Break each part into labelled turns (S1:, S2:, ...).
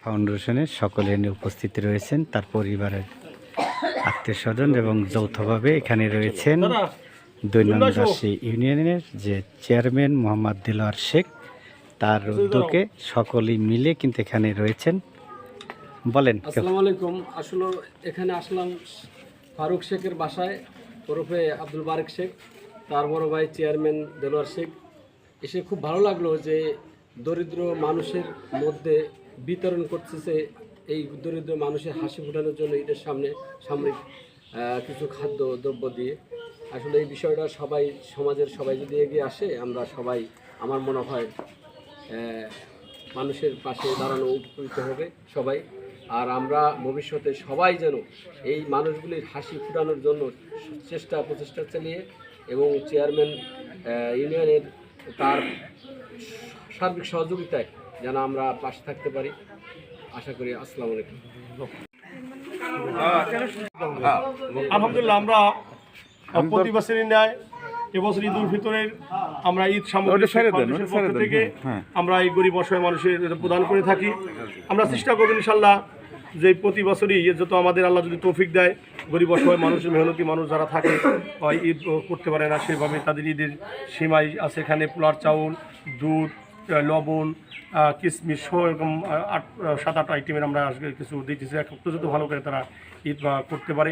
S1: ফাউন্ডেশনের সকলে এনে উপস্থিত রয়েছেন, তার পরিবারের আত্মীয় স্বজন এবং যৌথভাবে এখানে রয়েছেন ২ নং দাসী ইউনিয়নের যে চেয়ারম্যান মোহাম্মদ দেলোয়ার শেখ, তার উদ্যোগে সকলেই মিলে কিন্তু এখানে রয়েছেন। বলেন।
S2: আসসালামু আলাইকুম। আসলে এখানে আসলাম ফারুক শেখের বাসায়, ওরফে আব্দুল বারেক শেখ, তার বড় ভাই চেয়ারম্যান দেলোয়ার শেখ। এসে খুব ভালো লাগলো যে দরিদ্র মানুষের মধ্যে বিতরণ করতেছে এই দরিদ্র মানুষের হাসি ফোটানোর জন্য ঈদের সামনে সামরিক কিছু খাদ্য দ্রব্য দিয়ে। আসলে এই বিষয়টা সবাই, সমাজের সবাই যদি এগিয়ে আসে, আমরা সবাই, আমার মনে হয় মানুষের পাশে দাঁড়ানো উপকৃত হবে সবাই। আর আমরা ভবিষ্যতে সবাই যেন এই মানুষগুলির হাসি ফোটানোর জন্য প্রচেষ্টা চালিয়ে এবং চেয়ারম্যান ইউনিয়নের তার সার্বিক সহযোগিতায় যেন আমরা পাশে থাকতে পারি, আশা করি। আসসালামু আলাইকুম।
S3: আলহামদুলিল্লাহ, আমরা প্রতি বছরই ন্যায় এবছর ঈদ উল ফিতরের আমরা ঈদ সামগ্রী থেকে আমরা এই গরিব অসহায় মানুষের প্রদান করে থাকি। আমরা চেষ্টা করব ইনশাল্লাহ যে প্রতি বছরই যত আমাদের আল্লাহ যদি তৌফিক দেয়, গরিব অসহায় মানুষের মেহনতি মানুষ যারা থাকে ঈদ করতে পারে না, সেভাবে তাদের ঈদের সীমাই আছে। এখানে পোলার চাউল, দুধ, লবণ, কিশমিশ সহ এরকম 7-8 আইটেমের আমরা আজকে কিছু দিতেছি, একটু যত ভালো করে তারা ঈদ করতে পারে।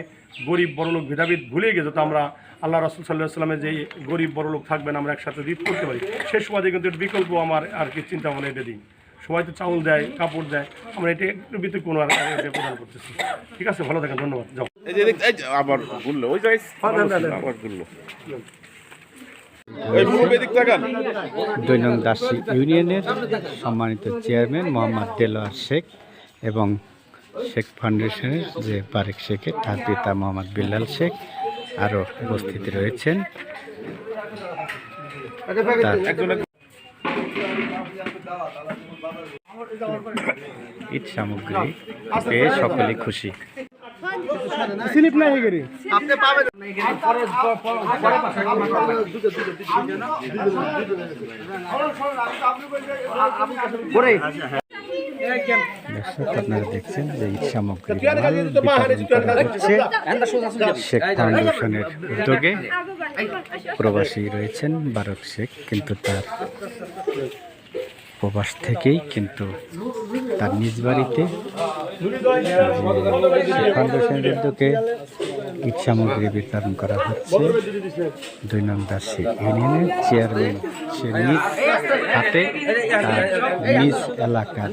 S3: গরিব বড়লোক ভেদাভেদ ভুলে গিয়ে যত আমরা আল্লাহ রাসূল সাল্লাল্লাহু আলাইহি ওয়াসাল্লামের যে গরিব বড়লোক থাকবেন আমরা একসাথে ঈদ করতে পারি, সেই সময় কিন্তু বিকল্প আমার আর কি চিন্তা ভাবনা এটা দিই। সবাই তো চাউল দেয়, কাপড় দেয়, আমরা এটা একটু ভিতরে কোনো প্রদান করতেছি। ঠিক আছে, ভালো থাকেন, ধন্যবাদ। যাও
S4: আবার বললো ওই জায়গায় আবার বললো
S1: ২ নং দাসী ইউনিয়নের সম্মানিত চেয়ারম্যান মোহাম্মদ দেলোয়ার শেখ এবং শেখ ফাউন্ডেশনের যে বারেক শেখের তার পিতা মোহাম্মদ বিল্লাল শেখ আরও উপস্থিত রয়েছেন। ঈদ সামগ্রী পেয়ে সকলেই খুশি।
S3: স্লিপ নাই গেরি
S5: আপনি পাবেন
S1: আপনারা দেখছেন যে ঈদ সামগ্রী শেখ ফাউন্ডেশনের উদ্যোগে প্রবাসী রয়েছেন বারেক শেখ, কিন্তু তার প্রবাস থেকেই কিন্তু তার নিজ বাড়িতে ফাউন্ডেশনের উদ্যোগে ঈদ সামগ্রী বিতরণ করা হচ্ছে। ২ নং দাসী ইউনিয়নের চেয়ারম্যান সে নিজ হাতে তার নিজ এলাকার